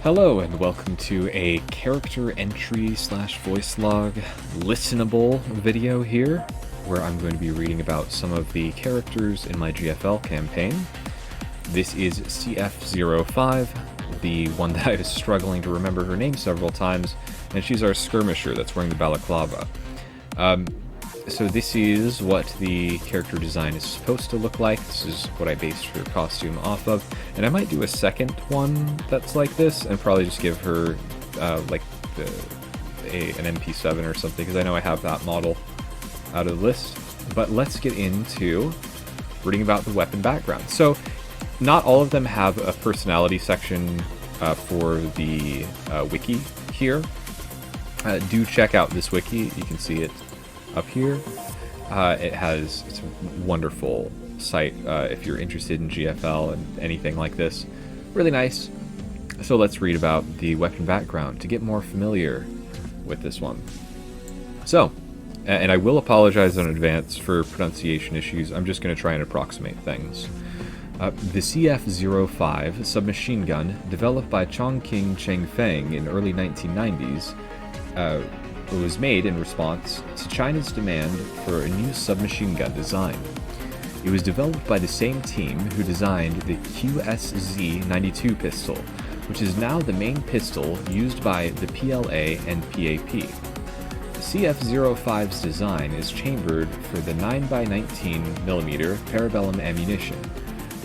Hello and welcome to a character entry / voice log listenable video here, where I'm going to be reading about some of the characters in my GFL campaign. This is CF05, the one that I was struggling to remember her name several times, and she's our skirmisher that's wearing the balaclava. So this is what the character design is supposed to look like. This is what I based her costume off of. And I might do a second one that's like this, and probably just give her an MP7 or something, because I know I have that model out of the list. But let's get into reading about the weapon background. So not all of them have a personality section for the wiki here. Do check out this wiki. You can see it up here. It's a wonderful site if you're interested in GFL and anything like this. Really nice. So let's read about the weapon background to get more familiar with this one. So, and I will apologize in advance for pronunciation issues. I'm just going to try and approximate things. The CF05 submachine gun, developed by Chongqing Chengfeng in early 1990s, it was made in response to China's demand for a new submachine gun design. It was developed by the same team who designed the QSZ-92 pistol, which is now the main pistol used by the PLA and PAP. The CF05's design is chambered for the 9x19mm parabellum ammunition,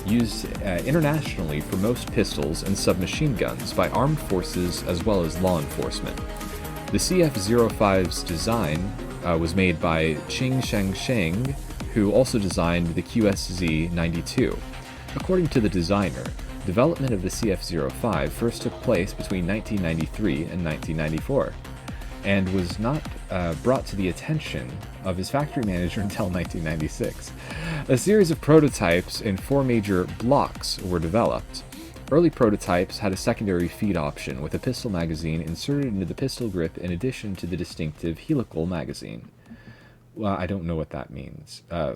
used internationally for most pistols and submachine guns by armed forces as well as law enforcement. The CF05's design was made by Qing Shengsheng, who also designed the QSZ-92. According to the designer, development of the CF05 first took place between 1993 and 1994, and was not brought to the attention of his factory manager until 1996. A series of prototypes in 4 major blocks were developed. Early prototypes had a secondary feed option with a pistol magazine inserted into the pistol grip in addition to the distinctive helical magazine. Well, I don't know what that means. I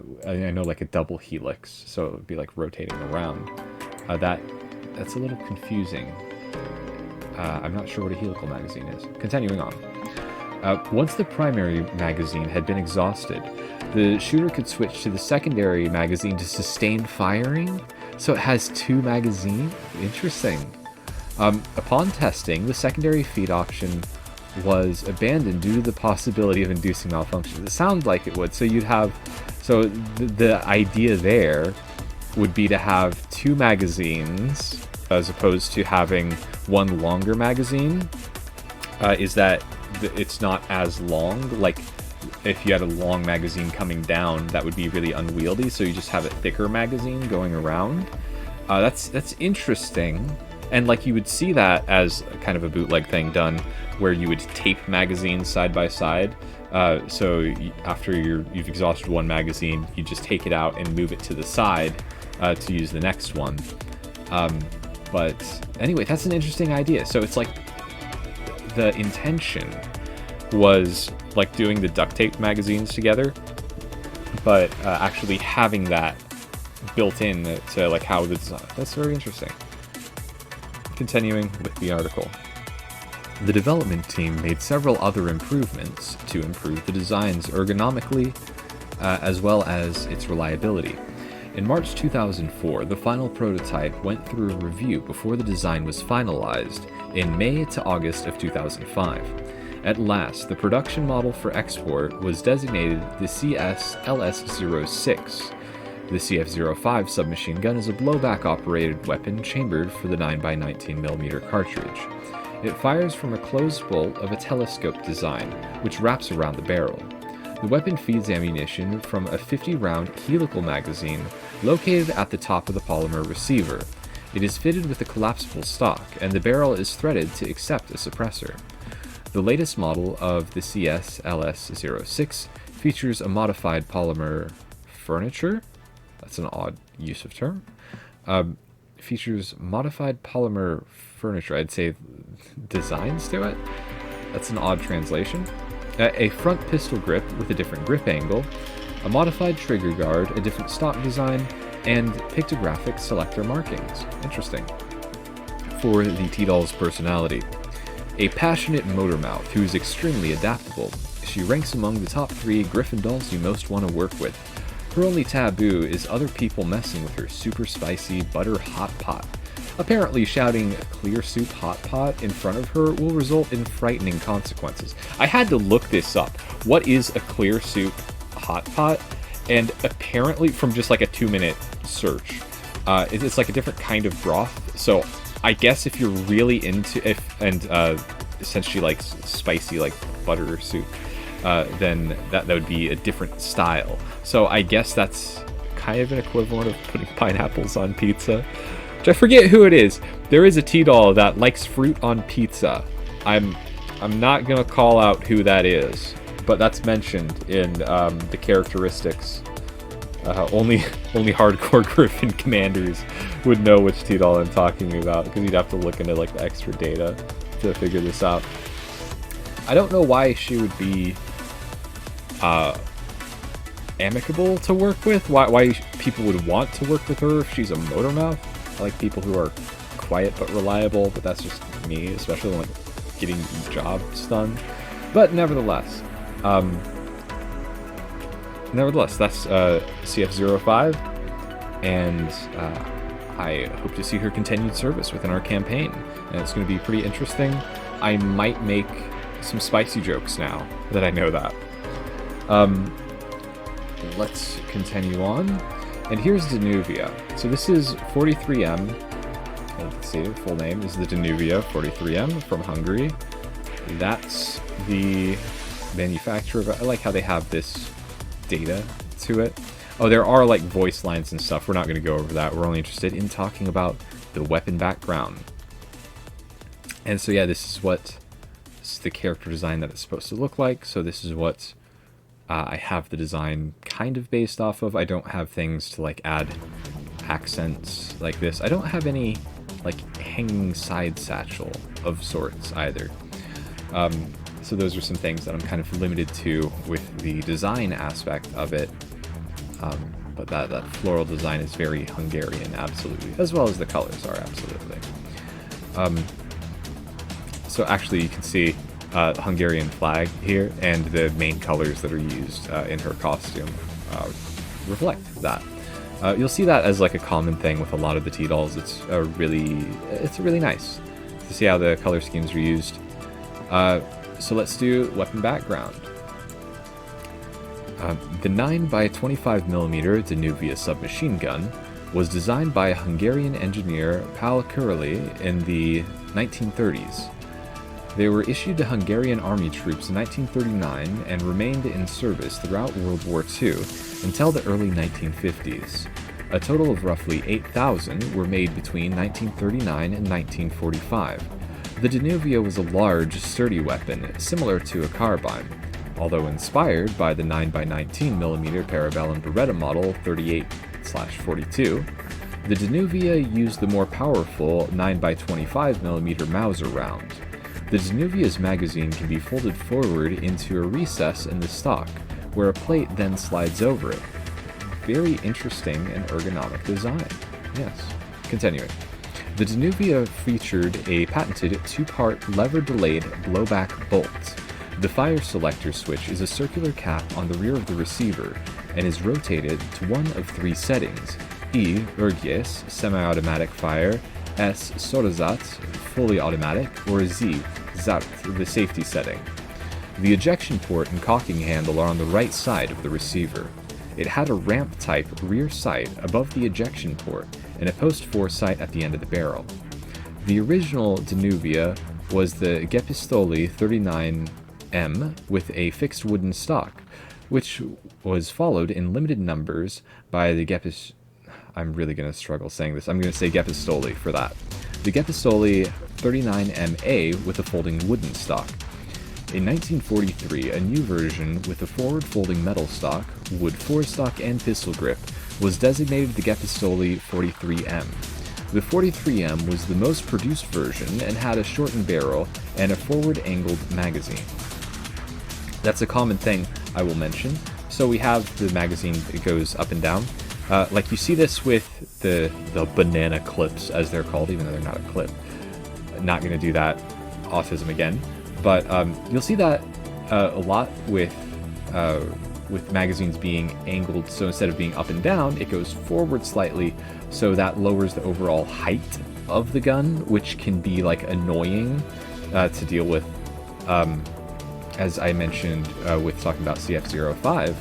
know like a double helix, so it would be like rotating around. That's a little confusing. I'm not sure what a helical magazine is. Continuing on. Once the primary magazine had been exhausted, the shooter could switch to the secondary magazine to sustain firing. So it has 2 magazines? Interesting. Upon testing, the secondary feed option was abandoned due to the possibility of inducing malfunction. It sounds like it would. So the idea there would be to have 2 magazines as opposed to having one longer magazine. Is that it's not as long? Like, if you had a long magazine coming down, that would be really unwieldy, so you just have a thicker magazine going around. That's interesting, and like you would see that as kind of a bootleg thing done, where you would tape magazines side by side. So after you've exhausted one magazine, you just take it out and move it to the side to use the next one. But anyway, that's an interesting idea. So it's like the intention was like doing the duct tape magazines together, but actually having that built in to like how the design. That's very interesting. Continuing with the article. The development team made several other improvements to improve the design's ergonomically as well as its reliability. In March 2004, the final prototype went through a review before the design was finalized in May to August of 2005. At last, the production model for export was designated the CS-LS06. The CF05 submachine gun is a blowback-operated weapon chambered for the 9x19mm cartridge. It fires from a closed bolt of a telescope design, which wraps around the barrel. The weapon feeds ammunition from a 50-round helical magazine located at the top of the polymer receiver. It is fitted with a collapsible stock, and the barrel is threaded to accept a suppressor. The latest model of the CS-LS06 features a modified polymer furniture. That's an odd use of term. Features modified polymer furniture. I'd say designs to it. That's an odd translation. A front pistol grip with a different grip angle, a modified trigger guard, a different stock design, and pictographic selector markings. Interesting. for the T-Doll's personality. A passionate motor mouth who is extremely adaptable, she ranks among the top 3 Griffin dolls you most want to work with. Her only taboo is other people messing with her super spicy butter hot pot. Apparently, shouting "clear soup hot pot" in front of her will result in frightening consequences. I had to look this up. What is a clear soup hot pot? And apparently, from just like a 2-minute search, it's like a different kind of broth. So I guess if you're really into since she likes spicy like butter soup, then that would be a different style. So I guess that's kind of an equivalent of putting pineapples on pizza. I forget who it is. There is a T-Doll that likes fruit on pizza. I'm not gonna call out who that is, but that's mentioned in the characteristics. Only hardcore Griffin commanders would know which T-Doll I'm talking about, because you'd have to look into like the extra data to figure this out. I don't know why she would be amicable to work with. Why people would want to work with her if she's a motor mouth. I like people who are quiet but reliable, but that's just me, especially when like getting jobs done. But nevertheless, that's CF05, and I hope to see her continued service within our campaign, and it's going to be pretty interesting. I might make some spicy jokes now that I know that. Let's continue on. And here's Danuvia. So this is 43M. Let's see, full name is the Danuvia 43M from Hungary. That's the manufacturer. I like how they have this data to it. Oh, there are like voice lines and stuff. We're not going to go over that. We're only interested in talking about the weapon background. And so yeah, this is the character design that it's supposed to look like. So this is what I have the design kind of based off of. I don't have things to like add accents like this. I don't have any like hanging side satchel of sorts either. So those are some things that I'm kind of limited to with the design aspect of it. But that floral design is very Hungarian, absolutely, as well as the colors are, absolutely. So actually you can see Hungarian flag here, and the main colors that are used in her costume reflect that. You'll see that as like a common thing with a lot of the T-Dolls. It's really nice to see how the color schemes are used. So let's do weapon background. The 9x25mm Danuvia submachine gun was designed by Hungarian engineer Pál Kureli in the 1930s. They were issued to Hungarian army troops in 1939 and remained in service throughout World War II until the early 1950s. A total of roughly 8,000 were made between 1939 and 1945. The Danuvia was a large, sturdy weapon, similar to a carbine. Although inspired by the 9x19mm Parabellum Beretta model 38/42, the Danuvia used the more powerful 9x25mm Mauser round. The Danuvia's magazine can be folded forward into a recess in the stock, where a plate then slides over it. Very interesting and ergonomic design. Yes. Continuing. The Danuvia featured a patented 2-part lever-delayed blowback bolt. The fire selector switch is a circular cap on the rear of the receiver and is rotated to one of 3 settings: E, Urgies, semi-automatic fire, S, Sorozat, fully automatic, or Z, Zart, the safety setting. The ejection port and cocking handle are on the right side of the receiver. It had a ramp-type rear sight above the ejection port and a post-4 sight at the end of the barrel. The original Danuvia was the Gepistoli 39M with a fixed wooden stock, which was followed in limited numbers by the I'm really going to struggle saying this. I'm going to say Gepistoli for that. The Gepistoli 39MA with a folding wooden stock. In 1943, a new version with a forward-folding metal stock, wood forestock, and pistol grip was designated the Gepistoli 43M. The 43M was the most produced version and had a shortened barrel and a forward-angled magazine. That's a common thing I will mention. So we have the magazine, it goes up and down. Like you see this with the banana clips, as they're called, even though they're not a clip. Not going to do that autism again. But you'll see that a lot with magazines being angled. So instead of being up and down, it goes forward slightly. So that lowers the overall height of the gun, which can be like annoying to deal with. As I mentioned with talking about CF05,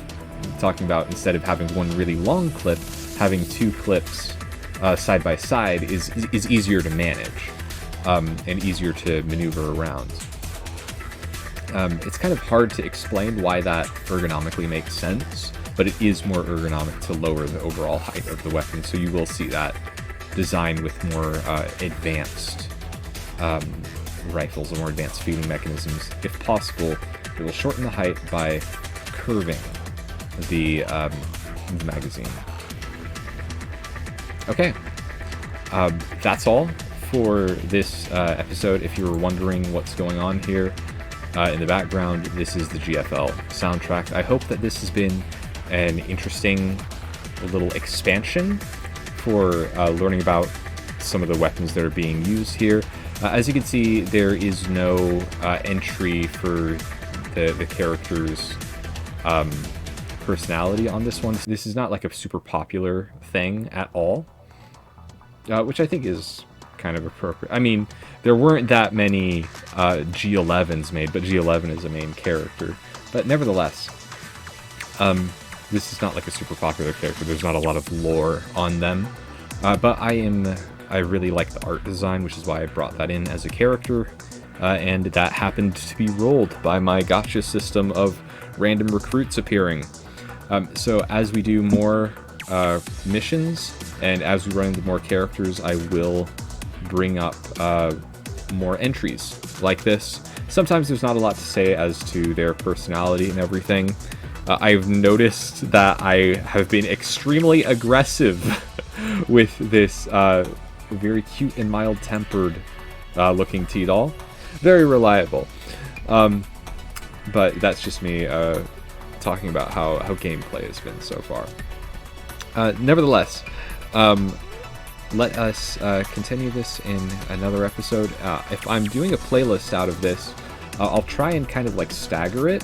talking about instead of having one really long clip, having two clips side by side is easier to manage and easier to maneuver around. It's kind of hard to explain why that ergonomically makes sense, but it is more ergonomic to lower the overall height of the weapon, so you will see that design with more advanced rifles or more advanced feeding mechanisms. If possible, it will shorten the height by curving the magazine. Okay, that's all for this episode. If you were wondering what's going on here in the background, this is the GFL soundtrack. I hope that this has been an interesting little expansion for learning about some of the weapons that are being used here. As you can see, there is no entry for the character's personality on this one. This is not like a super popular thing at all, which I think is kind of appropriate. I mean, there weren't that many G11s made, but G11 is a main character. But nevertheless, this is not like a super popular character. There's not a lot of lore on them. But I really like the art design, which is why I brought that in as a character. And that happened to be rolled by my gacha system of random recruits appearing. So as we do more missions, and as we run into more characters, I will bring up more entries like this. Sometimes there's not a lot to say as to their personality and everything. I've noticed that I have been extremely aggressive with this very cute and mild-tempered looking T-Doll. Very reliable. But that's just me talking about how gameplay has been so far. Nevertheless, let us continue this in another episode. If I'm doing a playlist out of this, I'll try and kind of like stagger it,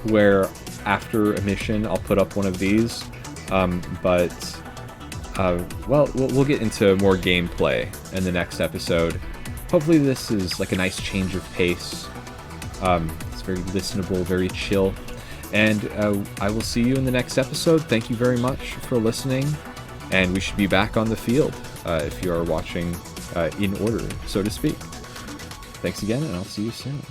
where after a mission I'll put up one of these. Well, we'll get into more gameplay in the next episode. Hopefully this is like a nice change of pace. It's very listenable, very chill. And I will see you in the next episode. Thank you very much for listening. And we should be back on the field if you are watching in order, so to speak. Thanks again, and I'll see you soon.